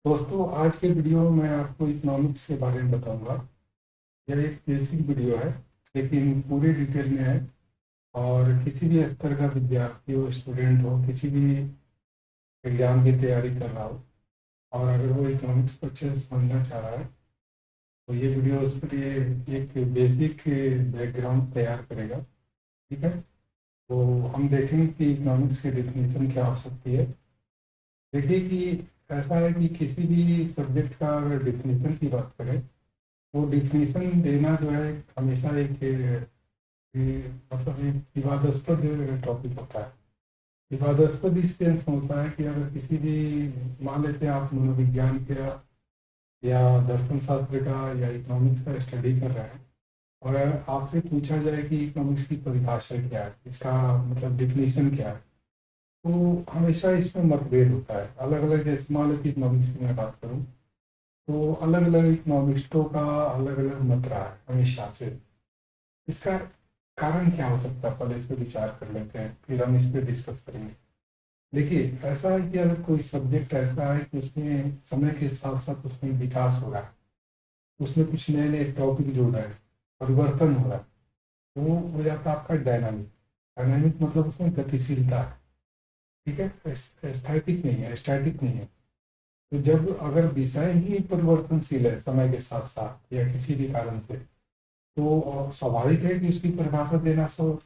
दोस्तों, आज के वीडियो में मैं आपको इकोनॉमिक्स के बारे में बताऊंगा। यह एक बेसिक वीडियो है, लेकिन पूरी डिटेल में है। और किसी भी स्तर का विद्यार्थी हो, स्टूडेंट हो, किसी भी एग्जाम की तैयारी कर रहा हो, और अगर वो इकोनॉमिक्स को अच्छे से समझना चाह रहा है, तो ये वीडियो उसके लिए एक बेसिक बैकग्राउंड तैयार करेगा। ठीक है। तो हम देखेंगे कि इकोनॉमिक्स की डेफिनेशन क्या हो सकती है। देखिए कि ऐसा है कि किसी भी सब्जेक्ट का अगर डेफिनेशन की बात करें, वो डिफिनीशन देना जो है हमेशा एक मतलब एक विवादास्पद टॉपिक होता है। विवादास्पद इस सेंस में होता है कि अगर किसी भी, मान लेते हैं आप मनोविज्ञान का या दर्शन शास्त्र का या इकोनॉमिक्स का स्टडी कर रहे हैं, और अगर आपसे पूछा जाए कि इकोनॉमिक्स की परिभाषा क्या है, इसका मतलब डिफिनीशन क्या है, तो हमेशा इसमें मतभेद होता है। अलग अलग, जैसे मान लो कि इकोनॉमिक्स की मैं बात करूँ, तो अलग अलग इकोनॉमिस्टों का अलग अलग मत रहा है हमेशा से। इसका कारण क्या हो सकता है, पहले इस पर विचार कर लेते हैं, फिर हम इस पर डिस्कस करेंगे। देखिए, ऐसा है कि अगर कोई सब्जेक्ट ऐसा है कि उसमें समय के साथ साथ उसमें विकास हो रहा है, उसमें कुछ नए नए टॉपिक जुड़ रहे हैं, परिवर्तन हो रहा है, तो वो हो जाता है आपका डायनामिक। डायनामिक मतलब उसमें गतिशीलता है। ठीक है। स्थैतिक नहीं है, स्टैटिक नहीं है। तो जब अगर विषय ही परिवर्तनशील है समय के साथ साथ या किसी भी कारण से, तो स्वाभाविक है कि उसकी परिभाषा देना सब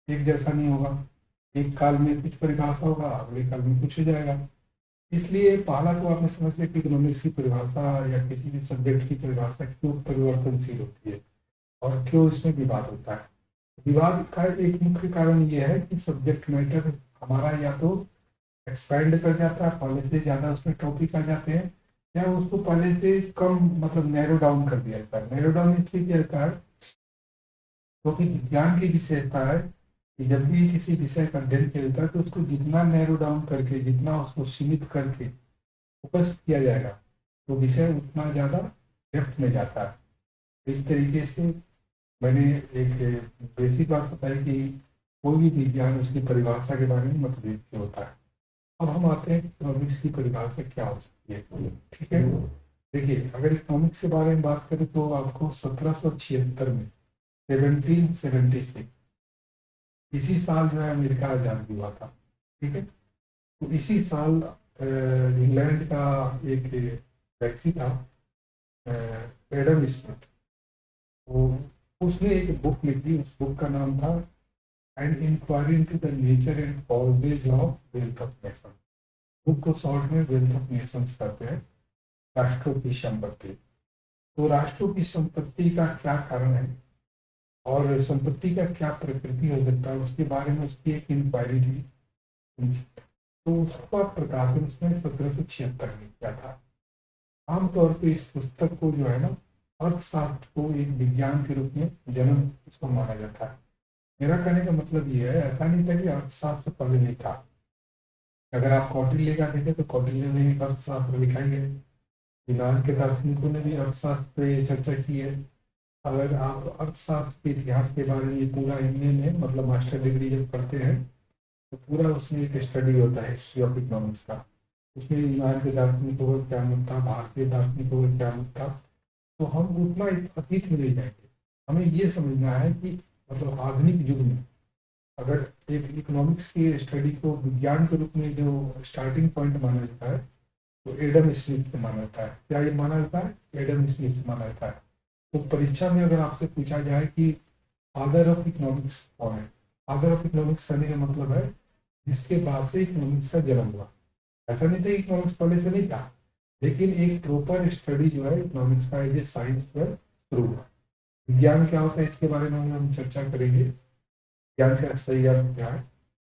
एक जैसा नहीं होगा। एक काल में कुछ परिभाषा होगा, अगले काल में कुछ हो जाएगा। इसलिए पहला तो आपने समझ लिया कि इकोनॉमिक्स की परिभाषा या किसी भी सब्जेक्ट की परिभाषा क्यों परिवर्तनशील होती है और क्यों इसमें विवाद होता है। विवाद का एक मुख्य कारण यह है कि सब्जेक्ट मैटर हमारा या तो एक्सपैंड कर जाता है, पहले से ज़्यादा उसमें टॉपिक आ जाते हैं, या उसको पहले से कम मतलब नैरो डाउन कर दिया जाता है। नैरो डाउन इसलिए किया जाता है क्योंकि विज्ञान की विशेषता है कि जब भी किसी विषय का अध्ययन किया जाता है, तो उसको जितना नैरो डाउन करके, जितना उसको सीमित करके फोकस किया जाएगा, तो विषय उतना ज़्यादा डेप्थ में जाता है। तो इस तरीके से मैंने एक बेसिक बात बताई कि कोई भी विज्ञान उसकी परिभाषा के बारे में मतभेद क्यों होता है। अब हम आते हैं इकोनॉमिक्स की परिभाषा क्या हो सकती है। ठीक है। देखिए, अगर इकोनॉमिक्स के बारे में बात करें तो आपको 1776 में, 1776, इसी साल जो है अमेरिका आजाद हुआ था। ठीक है। तो इसी साल इंग्लैंड का एक व्यक्ति था, एडम स्मिथ। वो उसने एक बुक लिखी, उस बुक का नाम था An Inquiry into the Nature and Causes of Wealth of Nation. Book को शॉर्ट में वेल्थ ऑफ नेशंस कहते हैं, राष्ट्रों की संपत्ति। तो राष्ट्रों की संपत्ति का क्या कारण है और संपत्ति का क्या प्रकृति हो सकता है, उसके बारे में उसकी एक इंक्वायरी थी। तो उसका प्रकाशन उसने 1776 में किया था। आमतौर पे इस पुस्तक को जो है ना, अर्थशास्त्र को एक विज्ञान के रूप में जन्म इसको माना जाता है। मेरा कहने का मतलब ये है, ऐसा नहीं था कि अर्थशास्त्र पहले नहीं था। अगर आप कौटिल्य का देखें तो कौटिल्य ने एक अर्थशास्त्र लिखा ही है। यूनान के दार्शनिकों ने भी अर्थशास्त्र पे चर्चा की है। अगर आप अर्थशास्त्र के इतिहास के बारे में ये पूरा एमए में मतलब मास्टर डिग्री जब पढ़ते हैं, तो पूरा उसमें एक स्टडी होता है हिस्ट्री ऑफ इकोनॉमिक्स का। उसमें यूनान के दार्शनिकों का क्या मत था, भारतीय दार्शनिकों का क्या मत था, तो हम उतना अतीत में नहीं जाएंगे। हमें ये समझना है कि मतलब आधुनिक युग में अगर एक इकोनॉमिक्स की स्टडी को विज्ञान के रूप में जो स्टार्टिंग पॉइंट माना जाता है, तो एडम स्मिथ से माना जाता है। क्या ये माना जाता है? एडम स्मिथ से माना जाता है। तो परीक्षा में अगर आपसे पूछा जाए कि फादर ऑफ इकोनॉमिक्स कौन है, फादर ऑफ इकोनॉमिक्स करने का मतलब है जिसके बाद से इकोनॉमिक्स का जन्म हुआ। ऐसा नहीं था कि इकोनॉमिक्स पहले से नहीं था, लेकिन एक प्रॉपर स्टडी जो है इकोनॉमिक्स का एज ए साइंस पर शुरू हुआ। विज्ञान क्या होता है इसके बारे में हम चर्चा करेंगे। विज्ञान का सही अर्थ क्या है,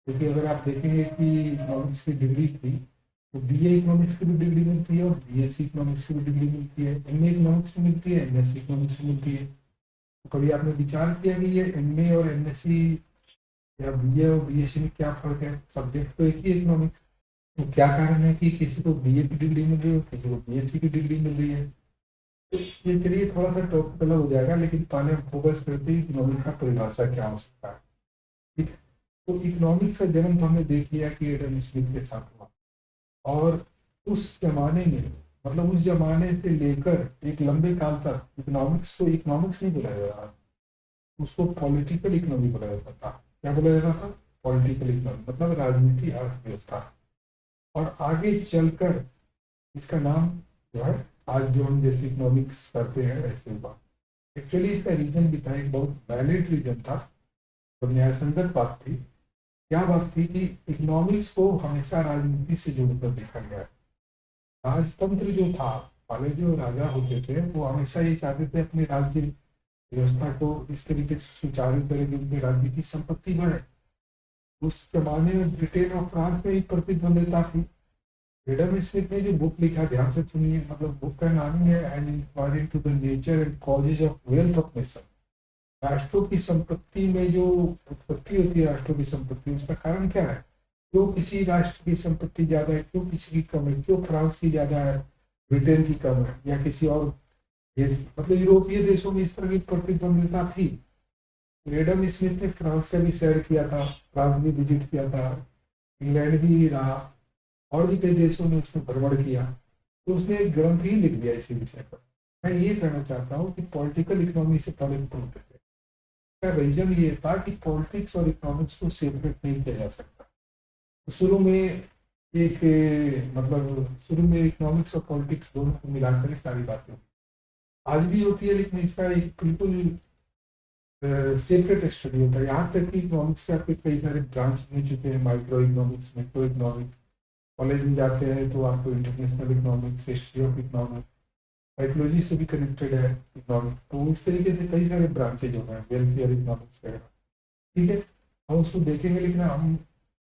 क्योंकि अगर आप देखेंगे कि इकोनॉमिक्स की डिग्री थी, तो बीए इकोनॉमिक्स की भी डिग्री मिलती है और बीएससी इकोनॉमिक्स की भी डिग्री मिलती है, एमए इकोनॉमिक्स की मिलती है, एमएससी इकोनॉमिक्स की मिलती है। तो कभी आपने विचार किया कि ये एमए और एमएससी या बीए और बीएससी में क्या फर्क है? सब्जेक्ट तो एक ही इकोनॉमिक्स। तो क्या कारण है कि किसी को बीए की डिग्री मिल रही है, किसी को बीएससी की डिग्री मिल रही है? तो ये चलिए थोड़ा सा टॉपिक अलग हो जाएगा, लेकिन पहले हम फोकस करते हैं इकोनॉमिक्स का परिभाषा क्या हो सकता है। ठीक है। तो इकोनॉमिक्स का जन्म तो हमने देख लिया कि एडम स्मिथ के साथ हुआ। और उस जमाने में मतलब उस जमाने से लेकर एक लंबे काल तक इकोनॉमिक्स को इकोनॉमिक्स नहीं बोला जाता था, उसको पॉलिटिकल इकोनॉमी बोला जाता था। क्या बोला जाता था? पॉलिटिकल इकोनॉमी, मतलब राजनीति अर्थव्यवस्था। और आगे चलकर इसका नाम जो है, आज जो हम जैसे इकोनॉमिक्स करते हैं ऐसे हुआ। एक्चुअली इसका रीजन भी था, एक बहुत वैलिड रीजन था और न्यायसंगत बात थी। क्या बात थी कि इकोनॉमिक्स को हमेशा राजनीति से जोड़कर देखा गया है। राजतंत्र जो था, पहले जो राजा होते थे वो हमेशा ये चाहते थे अपने राज्य व्यवस्था को इस तरीके से सुचारू करें कि उनके राज्य की संपत्ति बढ़े। उस जमाने में ब्रिटेन और फ्रांस में एक प्रतिद्वंदिता थी। एडम स्मिथ ने जो बुक लिखा, ध्यान से सुनिए, मतलब बुक का नाम ही है An Inquiry into the Nature and Causes of Wealth of Nation. राष्ट्रों की संपत्ति में जो उत्पत्ति होती है, राष्ट्रों की संपत्ति, उसका कारण क्या है? क्यों किसी राष्ट्र की संपत्ति ज्यादा है, क्यों किसी की कम है, क्यों फ्रांस की ज्यादा है, ब्रिटेन की कम है, या किसी और देश, मतलब यूरोपीय देशों में इस तरह की प्रतिद्वंदिता थी। एडम स्मिथ ने फ्रांस का भी सैर किया था, फ्रांस भी विजिट किया था, इंग्लैंड भी रहा, और भी कई देशों में उसने भ्रमण किया। तो उसने एक ग्रंथ ही लिख दिया इसी विषय पर। मैं ये कहना चाहता हूँ कि पॉलिटिकल इकोनॉमी से पहले बोलते थे, इसका रीजन ये था कि पॉलिटिक्स और इकोनॉमिक्स को सेपरेट नहीं किया जा सकता। तो शुरू में एक मतलब शुरू में इकोनॉमिक्स और पॉलिटिक्स दोनों को मिलाकर सारी बातें आज भी होती है, लेकिन इसका एक बिल्कुल सेपरेट स्टडी होता है। यहाँ तक कि इकोनॉमिक्स के आपके कई सारे ब्रांच मिल चुके हैं, micro economics, macro economics. College में जाते हैं तो आपको international economics, history of economics, psychology से भी कनेक्टेड है इकोनॉमिक्स। तो इस तरीके से कई सारे ब्रांचेज हो गए हैं, वेलफेयर इकोनॉमिक्स वगैरह। ठीक है, हम उसको देखेंगे, लेकिन हम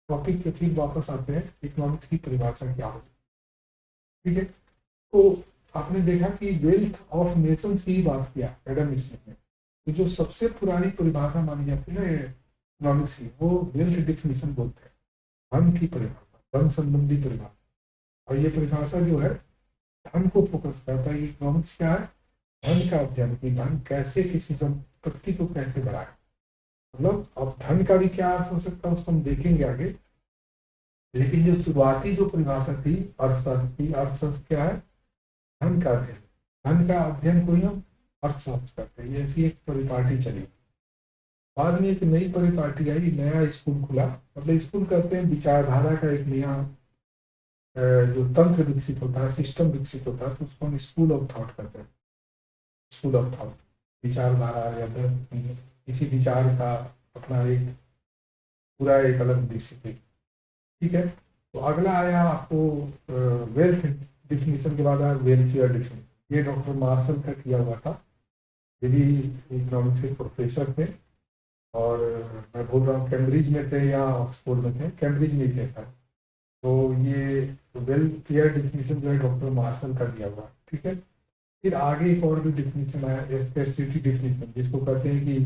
टॉपिक पे फिर वापस आते हैं, इकोनॉमिक्स की परिभाषा क्या हो सकती है। ठीक है, तो आपने देखा कि वेल्थ ऑफ नेशंस की बात किया एडम स्मिथ ने। तो जो सबसे पुरानी परिभाषा मानी जाती है इकोनॉमिक्स की, वो वेल्थ डिफिनेशन बोलते हैं, धन की परिभाषा, धन संबंधी परिभाषा। और ये परिभाषा जो है धन को फोकस करता है। इकोनॉमिक्स क्या है? धन का अध्ययन, कि धन कैसे किसी संपत्ति को कैसे बढ़ाए। मतलब अब धन का भी क्या अर्थ हो सकता है उसको हम देखेंगे आगे, लेकिन जो शुरुआती जो परिभाषा थी अर्थशास्त्र की, अर्थशास्त्र क्या है? धन का अध्ययन। धन का अध्ययन को ही हम अर्थशास्त्र करते हैं। ऐसी एक परिपाटी चली। बाद में एक नई परिपाटी आई, नया स्कूल खुला, मतलब स्कूल कहते हैं विचारधारा का एक नया जो तंत्र विकसित होता है, सिस्टम विकसित होता है, तो उसको हम स्कूल ऑफ थॉट कहते हैं। स्कूल ऑफ थॉट, विचारधारा, या फिर किसी विचार का अपना एक पूरा एक अलग डिसिप्लिन। ठीक है, तो अगला आया आपको वेल्थ डिफिनेशन के बाद आया वेलफेयर डिफिनेशन। ये डॉक्टर मार्शल का किया हुआ था, ये भी इकोनॉमिक्स के प्रोफेसर थे, और मैं बोल रहा हूँ कैम्ब्रिज में थे या ऑक्सफोर्ड में थे, कैम्ब्रिज में थे सर। तो ये वेलफेयर डिफिनेशन जो है डॉक्टर मार्शल का दिया हुआ। ठीक है, फिर आगे एक और भी डिफिनेशन आया, स्कैरसिटी डिफिनेशन, जिसको कहते हैं कि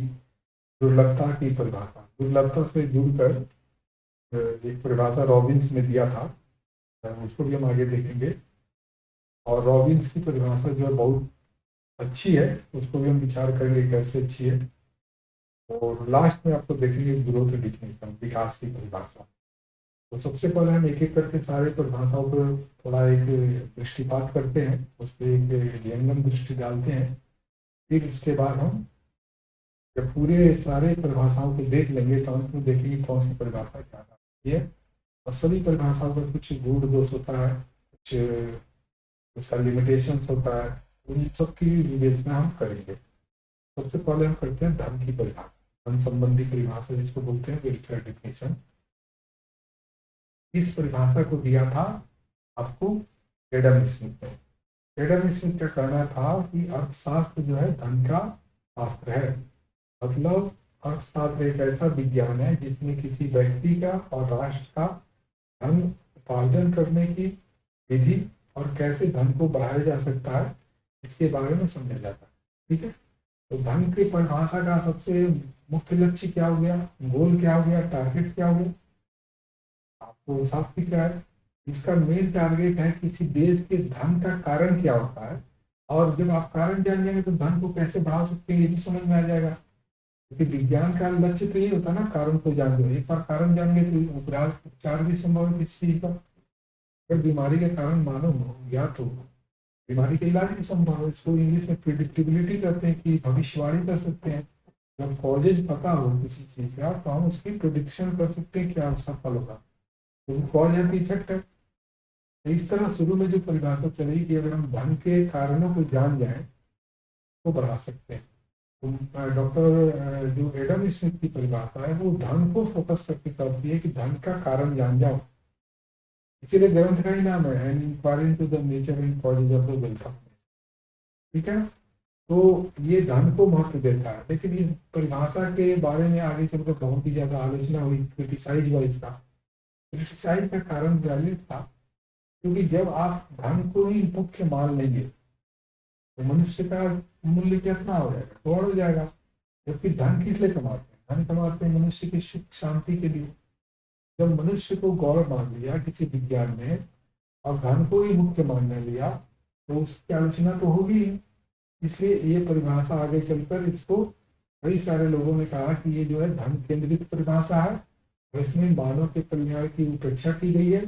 दुर्लभता की परिभाषा। दुर्लभता से जुड़कर एक परिभाषा रॉबिन्स ने दिया था, उसको भी हम आगे देखेंगे। और रॉबिन्स की परिभाषा जो है बहुत अच्छी है, उसको भी हम विचार करेंगे कैसे अच्छी है। और लास्ट में आपको देखेंगे ग्रोथ डिफिनेशन, विकास की परिभाषा। तो सबसे पहले हम एक एक करके सारे परिभाषाओं पर थोड़ा एक दृष्टिपात करते हैं, उस पर एक व्यंगम दृष्टि डालते हैं। फिर उसके बाद हम जब पूरे सारे परिभाषाओं को देख लेंगे तो अंत में देखेंगे कौन सी परिभाषा क्या है। और सभी परिभाषाओं का कुछ गुण दोष होता है, कुछ उसका लिमिटेशंस होता है, उन सब की विवेचना हम करेंगे। सबसे पहले हम करते हैं धन की परिभाषा, धन संबंधी परिभाषा, जिसको बोलते हैं वेलफेयर डिफिनेशन। इस परिभाषा को दिया था आपको एडम स्मिथ ने। एडम स्मिथ का कहना था कि अर्थशास्त्र जो है धन का शास्त्र है। मतलब अर्थशास्त्र एक ऐसा विज्ञान है जिसमें किसी व्यक्ति का और राष्ट्र का धन उपार्जन करने की विधि और कैसे धन को बढ़ाया जा सकता है, इसके बारे में समझा जाता है। ठीक है, तो धन की परिभाषा का सबसे मुख्य लक्ष्य क्या हो गया, गोल क्या हो गया, टारगेट क्या हो गया, आपको साफ दिख रहा है। इसका मेन टारगेट है किसी देश के धन का कारण क्या होता है, और जब आप कारण जान जाएंगे तो धन को कैसे बढ़ा सकते हैं ये भी समझ में आ जाएगा। क्योंकि विज्ञान का लक्ष्य तो ये होता है ना, कारण को जान लो। एक बार कारण जान गए तो उपचार भी संभव है किसी चीज का। अगर बीमारी का कारण मालूम हो, ज्ञात हो, बीमारी का इलाज भी संभव है। इसको इंग्लिश में प्रिडिक्टिबिलिटी कहते हैं कि भविष्यवाणी कर सकते हैं। जब कॉजेज पता हो किसी चीज का तो हम उसकी प्रिडिक्शन कर सकते हैं क्या उसका फल होगा, तो कॉज है तो इफेक्ट है। तो इस तरह शुरू में जो परिभाषा चली कि अगर हम धन के कारणों को जान जाए तो बढ़ा सकते हैं। तो डॉक्टर जो एडम स्मिथ की परिभाषा है वो धन को फोकस करके करती है कि धन का कारण जान जाओ। इसीलिए ग्रंथ का ही नाम है An Inquiry into the Nature and Causes of the Wealth of. ठीक है, तो ये धन को महत्व देता है। लेकिन इस परिभाषा के बारे में आगे चलकर बहुत ही ज्यादा आलोचना हुई, क्रिटिसाइज हुआ इसका। क्रिटिसाइज का कारण वैलिड था, क्योंकि जब आप धन को ही मुख्य मान लेंगे तो मनुष्य का मूल्य कितना हो जाएगा, थोड़ा हो जाएगा। जबकि धन किस लिए कमाते हैं? धन कमाते हैं मनुष्य की सुख शांति के लिए। जब मनुष्य को गौरव मान लिया किसी विज्ञान ने और धन को ही मुख्य मानने लिया तो उसकी आलोचना तो होगी ही। इसलिए ये परिभाषा आगे चलकर इसको कई सारे लोगों ने कहा कि ये जो है धन केंद्रित परिभाषा है और इसमें मानव के कल्याण की उपेक्षा की गई है।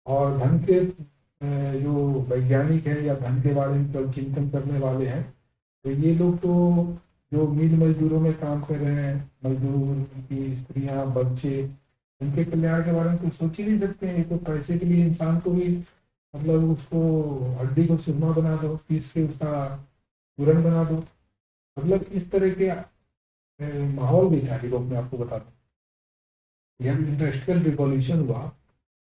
और धन के जो वैज्ञानिक है या धन के बारे में कल चिंतन करने वाले हैं, तो ये लोग तो जो मिल मजदूरों में काम कर रहे हैं, मजदूर की स्त्रियां बच्चे, उनके कल्याण के बारे में तो सोच ही नहीं सकते हैं। ये तो पैसे के लिए इंसान को भी, मतलब उसको हड्डी को सुरमा बना दो, पीस के उसका चूरन बना दो। मतलब इस तरह के माहौल भी था यूरोप में। आपको बता दूं जब इंडस्ट्रियल रिवॉल्यूशन हुआ,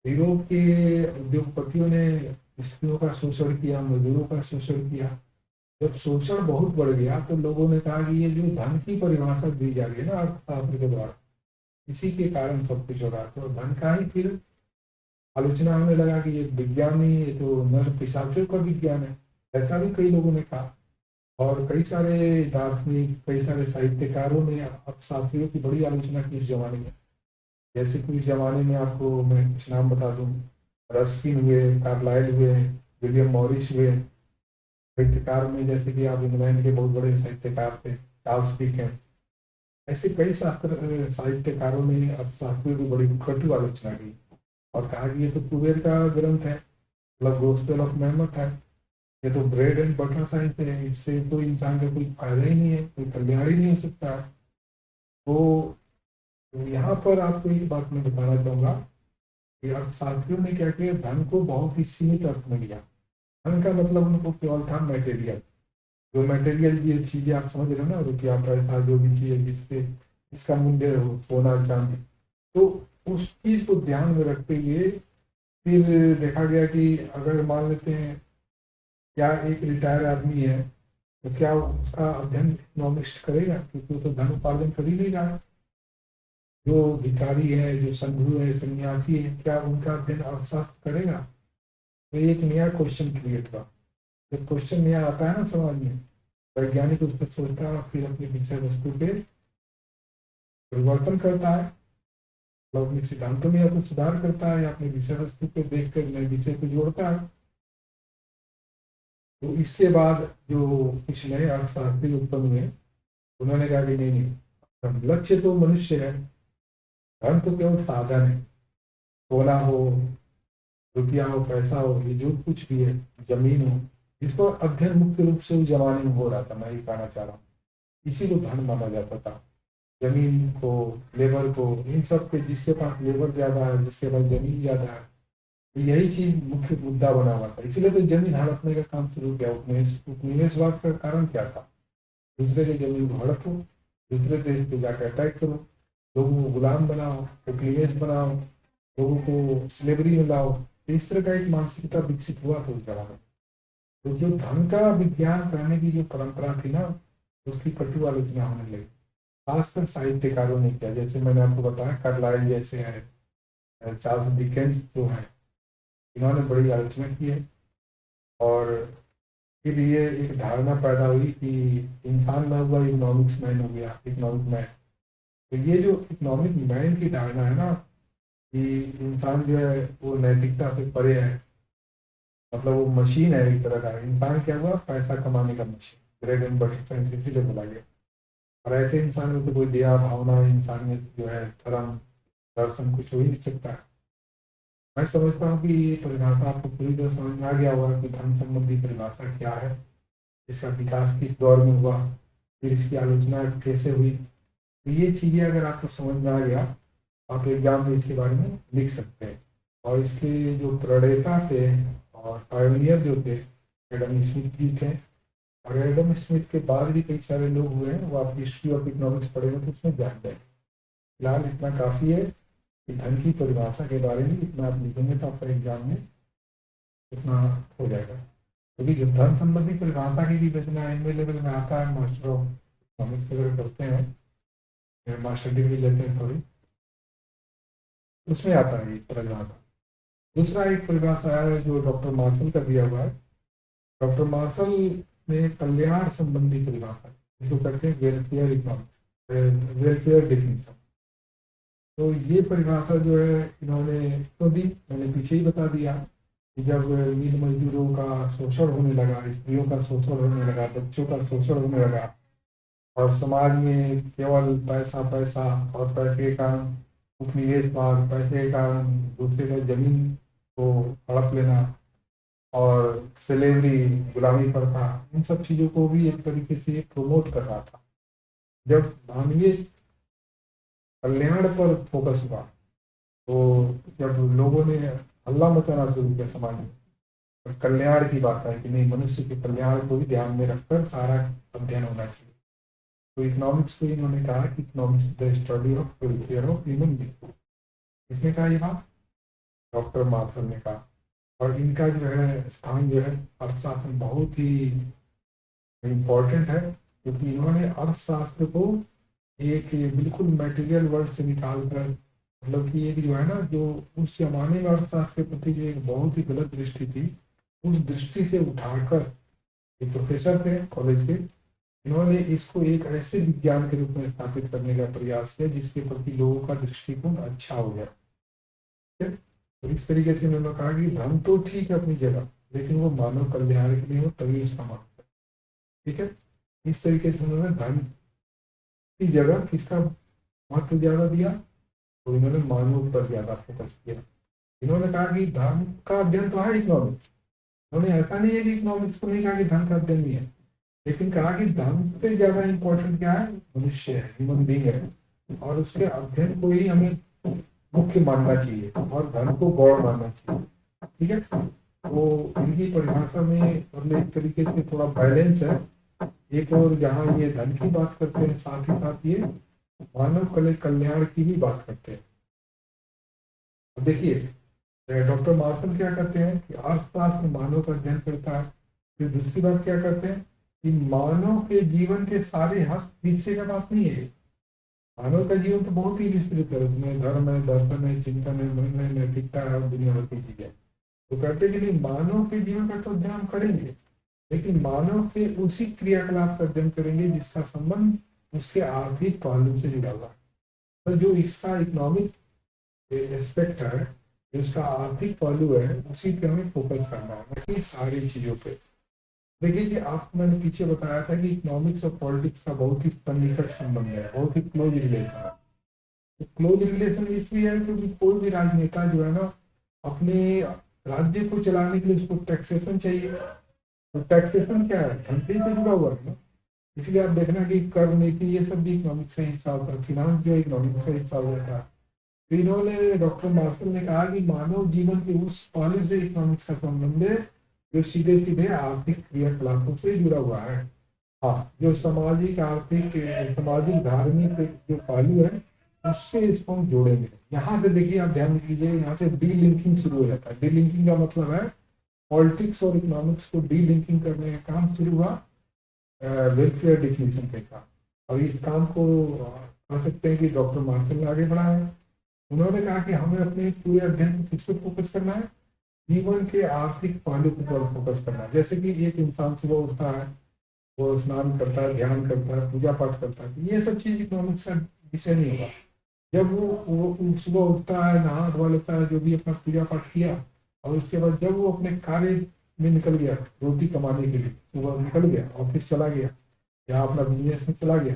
यूरोप के उद्योगपतियों ने स्त्रियों का शोषण किया, मजदूरों का शोषण किया। जब शोषण बहुत बढ़ गया तो लोगों ने कहा कि ये जो धन की परिभाषा दी जा रही है ना अर्थशास्त्र के द्वारा, इसी के कारण सब कुछ हो रहा है। तो धन का ही फिर आलोचना होने लगा कि ये विज्ञान नहीं, ये तो नर पिशाचों का विज्ञान है। ऐसा भी कई लोगों ने कहा। और कई सारे दार्शनिक, कई सारे साहित्यकारों ने अर्थशास्त्रियों की बड़ी आलोचना की इस जमाने में। जैसे कि इस जमाने में आपको मैं कुछ नाम बता दूं, रस्किन हुए, कार्लाइल हुए, विलियम मॉरिस हुए। साहित्यकार में जैसे कि आप इंग्लैंड के बहुत बड़े साहित्यकार थे चार्ल्स डिकेंस। ऐसे कई शास्त्र साहित्यकारों ने अर्थशास्त्रियों की बड़ी कटु आलोचना की और कहा कि ये तो कुबेर का ग्रंथ है, मतलब गॉस्पेल ऑफ मेहमत है, ये तो ब्रेड एंड बटर साइंस है, इससे तो इंसान का कोई फायदा ही नहीं है, कोई कल्याण ही नहीं हो सकता है। तो यहाँ पर आपको एक बात मैं बताना चाहूंगा कि अर्थशास्त्रियों ने क्या किया, धन को बहुत ही सीमित अर्थ में लिया। धन का मतलब उनको केवल था मटेरियल। जो मटेरियल ये चीजें आप समझ रहे हो ना, रुपया पैसा जो भी चीज है जिससे इसका मूल्य हो, सोना चांदी, तो उस चीज को ध्यान में रखते हुए फिर देखा गया कि अगर मान लेते हैं क्या एक रिटायर आदमी है तो क्या उसका अध्ययन इकोनॉमिक्स करेगा, क्योंकि वो तो धन उपार्जन कर ही नहीं रहा है। जो भिखारी है, जो संघु है, सन्यासी है, क्या उनका अध्ययन अर्थशास्त्र करेगा? तो एक नया क्वेश्चन क्रिएट हुआ। जब क्वेश्चन नया आता है ना समाज में, वैज्ञानिक उस पर सोचता है और फिर अपनी विषय वस्तु पे परिवर्तन करता है, मतलब अपने सिद्धांतों में या तो सुधार करता है या अपने विषय वस्तु को देख कर नए विषय को जोड़ता है। तो इसके बाद जो कुछ नए अर्थशास्त्री उत्पन्न हुए, उन्होंने कहा कि नहीं नहीं, लक्ष्य तो मनुष्य है, धन तो केवल साधन है। सोना हो, रुपया हो, पैसा हो, ये जो कुछ भी है, जमीन हो, इसको अध्ययन मुख्य रूप से उस जमाने में हो रहा था। मैं ये कहना चाह रहा हूँ, इसी को धन माना जाता था। जमीन को, लेबर को, इन सब के, जिसके पास लेबर ज्यादा है, जिसके पास जमीन ज्यादा है, तो यही चीज मुख्य मुद्दा बना हुआ था। इसलिए तो जमीन हड़पने का काम शुरू किया। उपनिवेशवाद का कारण क्या था? दूसरे के जमीन को हड़पो, दूसरे देश पे जाकर अटैक करो, लोगों को गुलाम बनाओ, उपनिवेश बनाओ, लोगों को स्लेवरी में लाओ। तो इस तरह का एक मानसिकता विकसित हुआ था उस जमाने में। तो जो धन का विज्ञान करने की जो परंपरा थी ना, उसकी कटु आलोचना होने लगी, खासकर साहित्यकारों ने किया। जैसे मैंने आपको बताया कार्लाइल जैसे है, चार्ल्स डिकेंस जो है, इन्होंने बड़ी आलोचना की है। और फिर ये एक धारणा पैदा हुई कि इंसान ना हुआ इकोनॉमिक्स मैन हो गया, इकोनॉमिक मैन। तो ये जो इकोनॉमिक मैन की धारणा है ना, कि इंसान जो है वो नैतिकता से परे है, मतलब वो मशीन है एक तरह का। इंसान क्या हुआ, पैसा कमाने का machine, bread and butter science इसीलिए बोला गया। और ऐसे इंसान में तो कोई दया भावना, इंसानियत जो है, धर्म दर्शन कुछ हो ही नहीं सकता है। मैं समझता हूँ कि ये परिभाषा आपको पूरी तरह समझ में आ गया होगा कि धन संबंधी परिभाषा क्या है, इसका विकास किस दौर में हुआ, फिर इसकी आलोचना कैसे हुई। तो ये चीज़ें अगर आपको समझ में आ गया, आप एग्जाम में इसके बारे में लिख सकते हैं। और इसके जो प्रणेता थे और पायनियर जो थे, एडम स्मिथ जी थे। और एडम स्मिथ के बाद भी कई सारे लोग हुए हैं, वो आप हिस्ट्री ऑफ इकोनॉमिक्स पढ़ेंगे तो उसमें जान जाएंगे। फिलहाल इतना काफ़ी है कि धन की परिभाषा के बारे में इतना आप लिखेंगे तो आपका एग्जाम में इतना हो जाएगा। क्योंकि जो धन संबंधी परिभाषा की भी रचना एम लेवल में आता है, मास्टर ऑफ इकोनॉमिक्स वगैरह करते हैं, मास्टर डिग्री लेते हैं सॉरी, उसमें आता है ये परिभाषा। दूसरा एक परिभाषा है जो डॉक्टर मार्शल का दिया हुआ है। डॉक्टर मार्शल ने कल्याण संबंधी परिभाषा, जिसको कहते हैं वेलफेयर इकोनॉमिक्स, वेलफेयर डेफिनेशन। तो ये परिभाषा जो है इन्होंने तो दी, मैंने पीछे ही बता दिया कि जब मिल मजदूरों का शोषण होने लगा, स्त्रियों का शोषण होने लगा, बच्चों का शोषण होने लगा, और समाज में केवल पैसा पैसा और पैसे के कारण उपनिवेशवाद, पैसे के कारण दूसरे का जमीन को हड़प लेना और स्लेवरी, गुलामी प्रथा, इन सब चीज़ों को भी एक तरीके से प्रमोट कर रहा था। जब मानवीय कल्याण पर फोकस हुआ, तो जब लोगों ने हल्ला मचाना शुरू किया समाज में, और कल्याण की बात है कि नहीं, मनुष्य के कल्याण को भी ध्यान में रखकर सारा अध्ययन होना चाहिए, तो इकोनॉमिक्स को इन्होंने कहा कि economics the study of welfare of human being. इसने कहा ये बात, डॉक्टर मार्शल ने कहा। और इनका जो है स्थान जो है अर्थशास्त्र में बहुत ही इम्पोर्टेंट है, क्योंकि इन्होंने अर्थशास्त्र को एक बिल्कुल मटेरियल वर्ल्ड से निकाल कर, मतलब कि एक जो है ना, जो उस जमाने में अर्थशास्त्र के प्रति जो एक बहुत ही गलत दृष्टि थी, उस दृष्टि से उठाकर एक प्रोफेसर थे कॉलेज के, इन्होंने इसको एक ऐसे विज्ञान के रूप में स्थापित करने का प्रयास किया जिसके प्रति लोगों का दृष्टिकोण अच्छा हो गया। तो इस तरीके से उन्होंने कहा कि धन तो ठीक है अपनी जगह, लेकिन वो मानव कल्याण के लिए हो तभी उसका महत्व है। ठीक है, इस तरीके से उन्होंने धन की जगह किसका महत्व ज्यादा दिया, तो इन्होंने मानव पर ज्यादा फोकस किया। इन्होंने कहा कि धन का अध्ययन तो है इकोनॉमिक्स, उन्होंने ऐसा नहीं है कि इकोनॉमिक्स को नहीं कहा कि धन का अध्ययन नहीं है, लेकिन कहा कि धन से ज्यादा इंपॉर्टेंट क्या है, मनुष्य है, ह्यूमन बीइंग है, और उसके अध्ययन को ही हमें मुख्य मानना चाहिए और धन को गौण मानना चाहिए। ठीक है, तो इनकी परिभाषा में मतलब एक तरीके से थोड़ा बैलेंस है, एक और जहाँ ये धन की बात करते हैं, साथ ही साथ ये मानव कल्याण की भी बात करते हैं। अब देखिए डॉक्टर मार्शल क्या करते हैं कि अर्थशास्त्र मानव का अध्ययन करता है। फिर दूसरी बात क्या करते हैं कि मानव के जीवन के सारे हिस्से का बात नहीं है, मानव का जीवन तो बहुत ही विस्तृत है, उसमें धर्म है, दर्शन है, चिंतन है, मन है, नैतिकता है और दुनिया भर की चीजें। तो कहते हैं कि नहीं, मानव के जीवन का तो अध्ययन करेंगे, लेकिन मानव के उसी क्रियाकलाप का अध्ययन करेंगे जिसका संबंध उसके आर्थिक पहलू से जुड़ा हुआ है। तो जो इसका इकोनॉमिक एस्पेक्ट है, जो उसका आर्थिक पहलू है, उसी पे हमें फोकस करना है, बाकी सारी चीजों पे। देखिए कि आपको मैंने पीछे बताया था कि इकोनॉमिक्स और पॉलिटिक्स का बहुत ही सन्निकट संबंध है, बहुत ही क्लोज रिलेशन है। तो क्लोज रिलेशन इसलिए है क्योंकि कोई भी राजनेता जो है ना, अपने राज्य को चलाने के लिए उसको टैक्सेशन चाहिए। तो टैक्सेशन क्या है, धन से ही तो जुड़ा हुआ है ना। इसलिए आप देखना कि कर नीति ये सब भी इकोनॉमिक्स का हिस्सा होता है, फिनांस जो इकोनॉमिक्स का हिस्सा होता है। तो इन्होंने डॉक्टर मार्शल ने कहा कि मानव जीवन के उस पहलू से इकोनॉमिक्स का संबंध है जो सीधे सीधे आर्थिक क्रियाकलापों से जुड़ा हुआ है। हाँ, जो सामाजिक आर्थिक सामाजिक धार्मिक जो पहलू है उससे इसको हम जोड़ेंगे। यहाँ से देखिए, आप ध्यान दीजिए, यहाँ से डी लिंकिंग शुरू हो जाता है। डी लिंकिंग का मतलब है पॉलिटिक्स और इकोनॉमिक्स को डी लिंकिंग करने का काम शुरू हुआ वेलफेयर डिफिनेशन के साथ। और इस काम को कह सकते हैं कि डॉक्टर मार्शल ने आगे बढ़ाया। उन्होंने कहा कि हमें अपने पूरे अध्ययन को किस पे फोकस करना है, जीवन के आर्थिक पहलू पर फोकस करना है। जैसे कि एक इंसान सुबह उठता है, वो स्नान करता है, ध्यान करता है, पूजा पाठ करता है, ये सब चीज इकोनॉमिक्स का विषय नहीं होगा। जब वो सुबह उठता है, नहा धोआ लेता है, जो भी अपना पूजा पाठ किया, और उसके बाद जब वो अपने कार्य में निकल गया, रोटी कमाने के लिए सुबह निकल गया, ऑफिस चला गया या अपना बिजनेस में चला गया,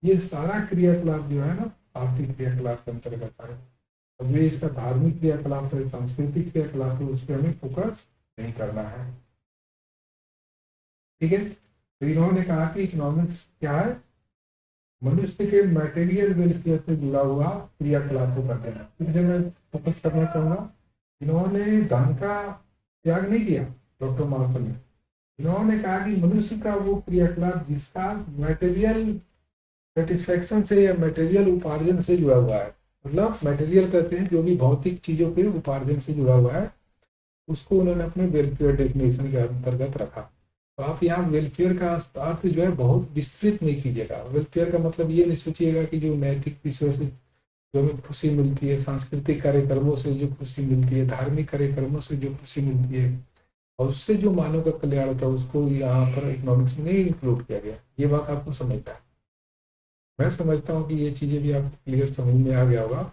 ये सारा क्रियाकलाप जो है ना आर्थिक क्रियाकलाप के अंतर्गत है। अब ये इसका धार्मिक क्रियाकलाप है, सांस्कृतिक क्रियाकलाप है, उस पर हमें फोकस नहीं करना है। ठीक है, तो इन्होंने कहा कि इकोनॉमिक्स क्या है, मनुष्य के मटेरियल वेलफेयर से जुड़ा हुआ क्रियाकलापों का अध्ययन। फिर से मैं फोकस करना चाहूंगा, इन्होंने धन का त्याग नहीं किया डॉक्टर मार्शल ने। इन्होंने कहा कि मनुष्य का वो क्रियाकलाप जिसका मटेरियल सेटिस्फेक्शन से या मटेरियल उपार्जन से जुड़ा हुआ है, मतलब मटेरियल कहते हैं जो भी भौतिक चीजों के उपार्जन से जुड़ा हुआ है, उसको उन्होंने अपने वेलफेयर डेफिनेशन के अंतर्गत रखा। तो आप यहाँ वेलफेयर का अर्थ जो है बहुत विस्तृत नहीं कीजिएगा। वेलफेयर का मतलब ये नहीं सोचिएगा कि जो नैतिक विषयों से जो हमें खुशी मिलती है, सांस्कृतिक कार्यक्रमों से जो खुशी मिलती है, धार्मिक कार्यक्रमों से जो खुशी मिलती है, और उससे जो मानव का कल्याण होता है, उसको यहाँ पर इकोनॉमिक्स में नहीं इंक्लूड किया गया। ये बात आपको समझना है। मैं समझता हूँ कि ये चीजें भी आपको क्लियर समझ में आ गया होगा।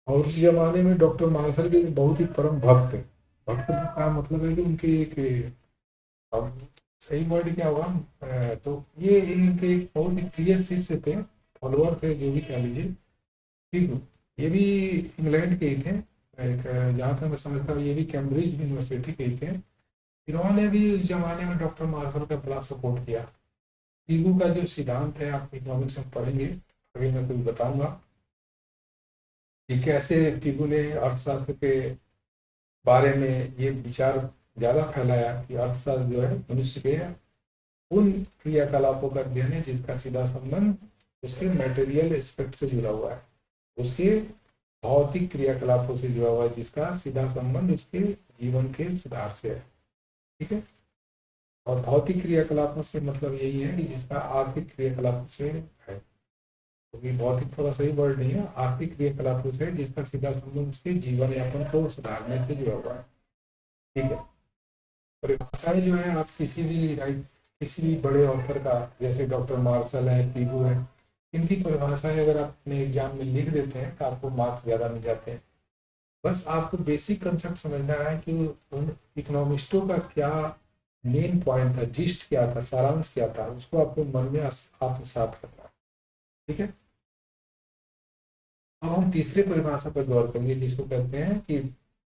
और उस जमाने में डॉक्टर मार्शल के बहुत ही परम भक्त थे। भक्त का मतलब है कि उनके एक, अब सही वर्ड क्या होगा, तो ये इनके एक बहुत ही प्रिय शिष्य थे, फॉलोअर थे, जो भी कह लीजिए। ठीक है, ये भी इंग्लैंड के ही थे। एक जहाँ तक मैं समझता हूँ ये भी कैम्ब्रिज यूनिवर्सिटी के ही थे। इन्होंने भी उस जमाने में डॉक्टर मार्शल का बड़ा सपोर्ट किया। पीगू का जो सिद्धांत है आप इकोनॉमिक्स में पढ़ेंगे, अभी मैं कुछ बताऊंगा कि कैसे पीगू ने अर्थशास्त्र के बारे में ये विचार ज्यादा फैलाया कि अर्थशास्त्र जो है मनुष्य के उन क्रियाकलापों का अध्ययन है जिसका सीधा संबंध उसके मटेरियल एस्पेक्ट से जुड़ा हुआ है, उसके भौतिक क्रियाकलापों से जुड़ा हुआ है जिसका सीधा संबंध उसके जीवन के सुधार से है। ठीक है, और भौतिक क्रियाकलापों से मतलब यही है कि जिसका आर्थिक क्रियाकलापों से है, क्योंकि भौतिक थोड़ा सही वर्ड नहीं है, आर्थिक क्रियाकलापों से जिसका सीधा संबंध उसके जीवन यापन को सुधारने से जुड़ा हुआ है। ठीक है, परिभाषाएं जो है आप किसी भी बड़े ऑथर का, जैसे डॉक्टर मार्शल है, पीगू है, इनकी परिभाषाएं अगर आप अपने एग्जाम में लिख देते हैं तो आपको मार्क्स ज्यादा मिल जाते हैं। बस आपको बेसिक कंसेप्ट समझना है कि उन इकोनॉमिस्टों का क्या मेन पॉइंट था, जिस्ट क्या था, सारांश क्या था, उसको आपको मन में आत्मसात करना है। ठीक है, अब हम तीसरे परिभाषा पर गौर करेंगे जिसको कहते हैं कि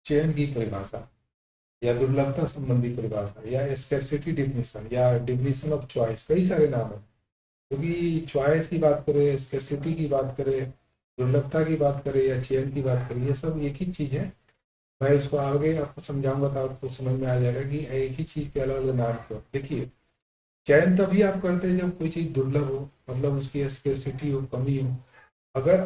चयन की परिभाषा या दुर्लभता संबंधी परिभाषा या स्कैरसिटी डिफिनेशन या डिफिनेशन ऑफ चॉइस। कई सारे नाम है, क्योंकि चॉइस की बात करें, स्कैरसिटी की बात करें, दुर्लभता की बात करें या चयन की बात करें, ये सब एक ही चीज है। मैं इसको आगे आपको समझाऊंगा तो आपको समझ में आ जाएगा कि एक ही चीज के अलग अलग नाम क्यों। देखिए, चयन तभी आप करते हैं जब कोई चीज दुर्लभ हो, मतलब उसकी स्कैरसिटी हो, कमी हो। अगर